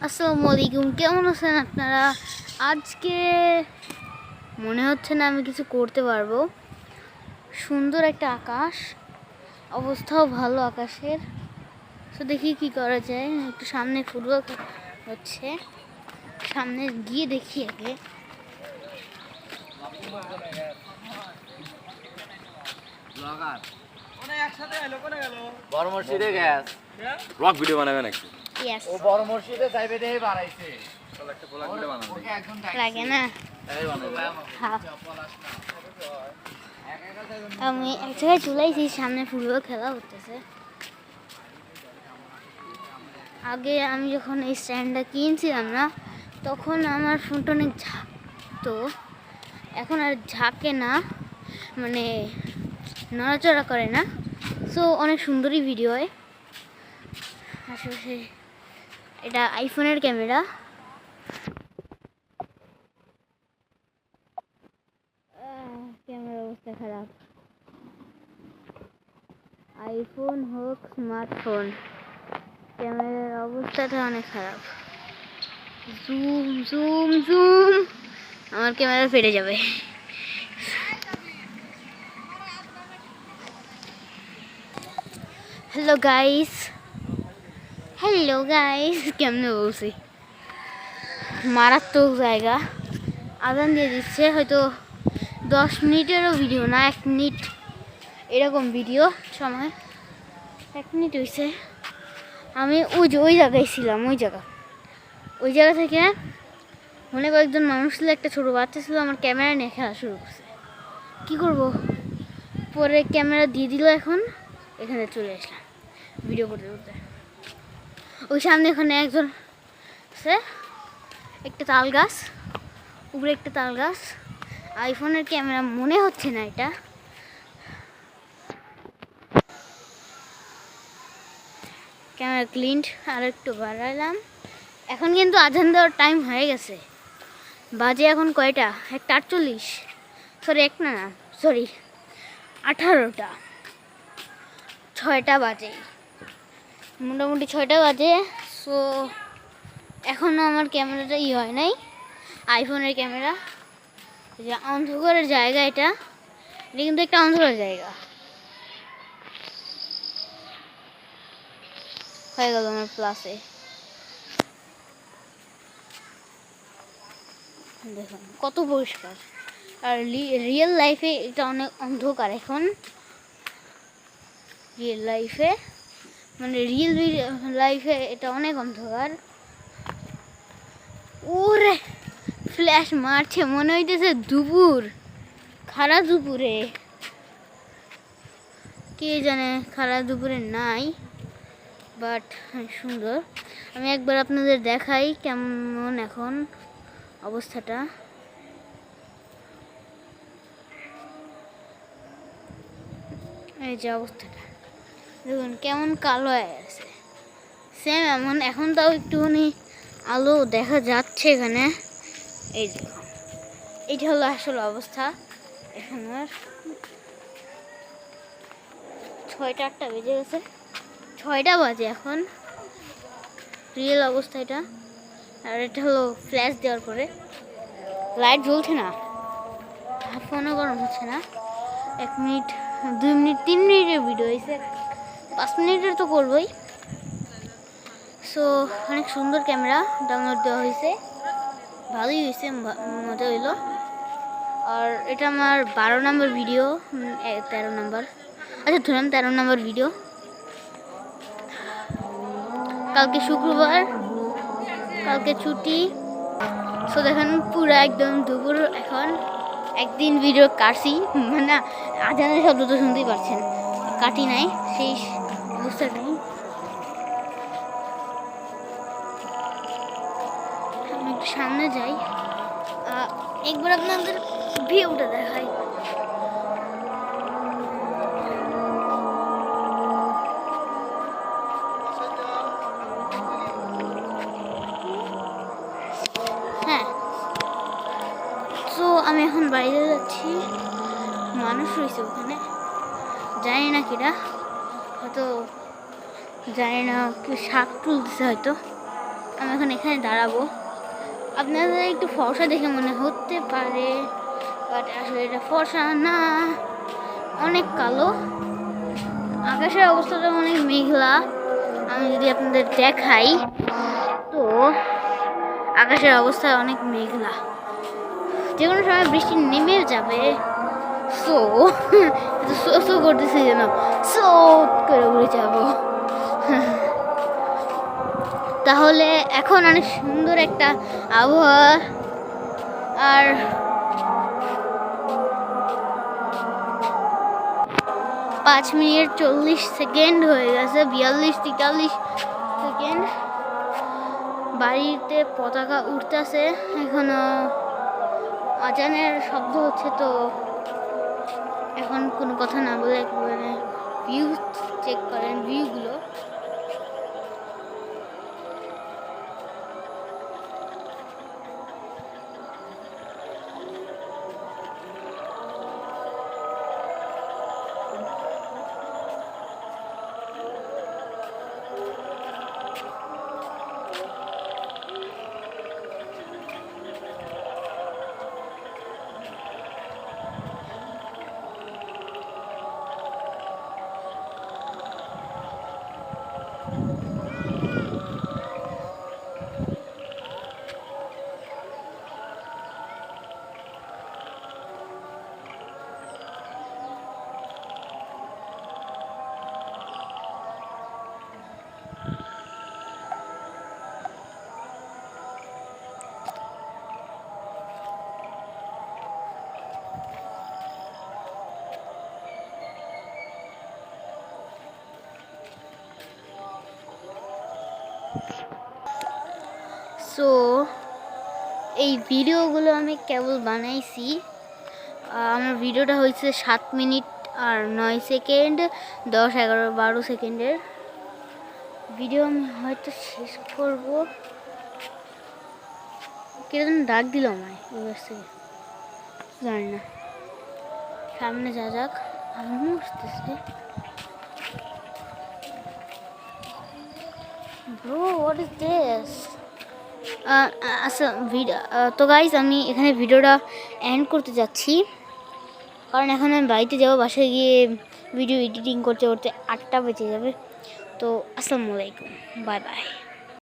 আসসালামু আলাইকুম, কেমন আছেন আপনারা? আজকে মনে হচ্ছে না আমি কিছু করতে পারবো। সুন্দর একটা আকাশ, অবস্থাও ভালো আকাশের। তো দেখি কি করা যায়। একটু সামনে ফুটবল হচ্ছে, সামনে গিয়ে দেখি আগে। বড় মসজিদে গ্যাস ব্লগ ভিডিও বানাবে নাকি? ইয়েস, ও বড় মসজিদে যাইবে দেখে বানাইছে। চল একটা ব্লগ ভিডিও বানাবো। ওকে একদম লাগে না। এই বানাবো। হ্যাঁ, আমি এক জায়গায় চলে এসেছি, সামনে ফুটবল খেলা হতেছে। আগে আমি যখন এই স্ট্যান্ডটা কিনছিলাম না, তখন আমার ফোনটা অনেক ঝাঁকতো। এখন আর ঝাঁকে না, মানে নড়াচড়া করে না। সো অনেক সুন্দরই ভিডিও হয়। আসলে এটা আইফোনের ক্যামেরা। ক্যামেরার অবস্থা খারাপ। আইফোন হোক স্মার্টফোন, ক্যামেরার অবস্থাটা অনেক খারাপ। জুম জুম জুম, আমার ক্যামেরা ফেটে যাবে। হ্যালো গাইস, কেমনে বলছি, মারাত্মক জায়গা। আজান দিয়ে দিচ্ছে, হয়তো 10 মিনিটেরও ভিডিও না, 1 মিনিট এরকম ভিডিও সময়। 1 মিনিট হয়েছে। আমি ওই জায়গায় ছিলাম, ওই জায়গা থেকে মনে কয়েকজন মানুষ ছিল, একটা ছোটো বাচ্চা ছিল, আমার ক্যামেরা নিয়ে খেলা শুরু করছে। কী করব, পরে ক্যামেরা দিয়ে দিল। এখন এখানে চলে আসলাম ভিডিও করতে করতে। ওই সামনে এখানে একজন আছে, একটা তাল গাছ, উপরে একটা তাল গাছ। আইফোনের ক্যামেরা মনে হচ্ছে না এটা। ক্যামেরা ক্লিন আর একটু বাড়ালাম। এখন কিন্তু আজান দেওয়ার টাইম হয়ে গেছে। বাজে এখন কয়টা? 1:48। সরি 18টা, 6টা বাজে, মোটামুটি 6টা বাজে। সো এখনও আমার ক্যামেরাটা হয় নাই, আইফোনের ক্যামেরা। যে অন্ধকারের জায়গা, এটা কিন্তু একটা অন্ধকার জায়গা। হয়ে গেল আমার প্লাসে। দেখুন কত পরিষ্কার। আর রিয়েল লাইফে এটা অনেক অন্ধকার এখন। রিয়েল লাইফে এটা অনেক অন্ধকার। ওরে ফ্ল্যাশ মারছে, মনে হইতেছে দুপুর, খারা দুপুরে। কে জানে, খারা দুপুরে নাই, বাট সুন্দর। আমি একবার আপনাদের দেখাই কেমন এখন অবস্থাটা। এই যে অবস্থাটা দেখুন, কেমন কালো হয়ে গেছে। সেম এমন এখন তাও একটুখানি আলো দেখা যাচ্ছে এখানে। এই দেখুন, এইটা হলো আসলে অবস্থা। এখন আর 6টা 8টা বেজে গেছে, 6টা বাজে এখন। রিয়েল অবস্থা এটা। আর এটা হলো ফ্ল্যাশ দেওয়ার পরে লাইট জ্বলছে না, ফোনও গরম হচ্ছে না। 1 মিনিট 2 মিনিট 3 মিনিটের ভিডিও হয়েছে, 5 মিনিটের তো করবোই। সো অনেক সুন্দর ক্যামেরা ডাউনলোড দেওয়া হয়েছে, ভালোই হয়েছে, মজা হইলো। আর এটা আমার 12 নম্বর ভিডিও, 13 নম্বর, আচ্ছা ধরলাম 13 নম্বর ভিডিও। কালকে শুক্রবার, কালকে ছুটি। সো দেখেন পুরো একদম দুপুর। এখন একদিন ভিডিও কাটছি, মানে আজানের শব্দ তো শুনতেই পারছেন, কাটি নাই, সেই অবস্থাটাই। আমি একটু সামনে যাই, একবার আপনাদের ভিউটা দেখাই। হ্যাঁ, তো আমি এখন বাইরে যাচ্ছি। মানুষ রয়েছে ওখানে, জানি না কিরা, হয়তো জানি না, কেউ শাক তুলতেছে হয়তো। আমি এখন এখানে দাঁড়াবো। আপনাদের একটু ফর্সা দেখে মনে হতে পারে, বাট আসলে এটা ফর্সা না, অনেক কালো। আকাশের অবস্থাটা অনেক মেঘলা। আমি যদি আপনাদের দেখাই তো আকাশের অবস্থা অনেক মেঘলা, যে কোনো সময় বৃষ্টি নেমেও যাবে। সো সো করতেছি যেন সো করে উড়ে যাব। তাহলে এখন অনেক সুন্দর একটা আবহাওয়া। আর 5 মিনিট 40 সেকেন্ড হয়ে গেছে, 42-43 সেকেন্ড। বাড়িতে পতাকা উঠতেছে, এখনো আজানের শব্দ হচ্ছে, তো এখন কোনো কথা না বলে একেবারে ভিউ চেক করেন, ভিউগুলো। সো এই ভিডিওগুলো আমি কেবল বানাইছি, আমার ভিডিওটা হয়েছে 7 মিনিট আর 9 সেকেন্ড, 10, 11, 12 সেকেন্ডের ভিডিও। আমি হয়তো শেষ করব। কিরকম ডাক দিল আমায় ওই পাশ থেকে, জানি না। সামনে যা যাক, আমি আসতেছে। Bro, what is this? আচ্ছা তো গাইজ, আমি এখানে ভিডিওটা এন্ড করতে যাচ্ছি, কারণ এখন আমি বাড়িতে যাবো। বাসায় গিয়ে ভিডিও এডিটিং করতে করতে 8টা বেজে যাবে। তো আসসালামু আলাইকুম, বাই বাই।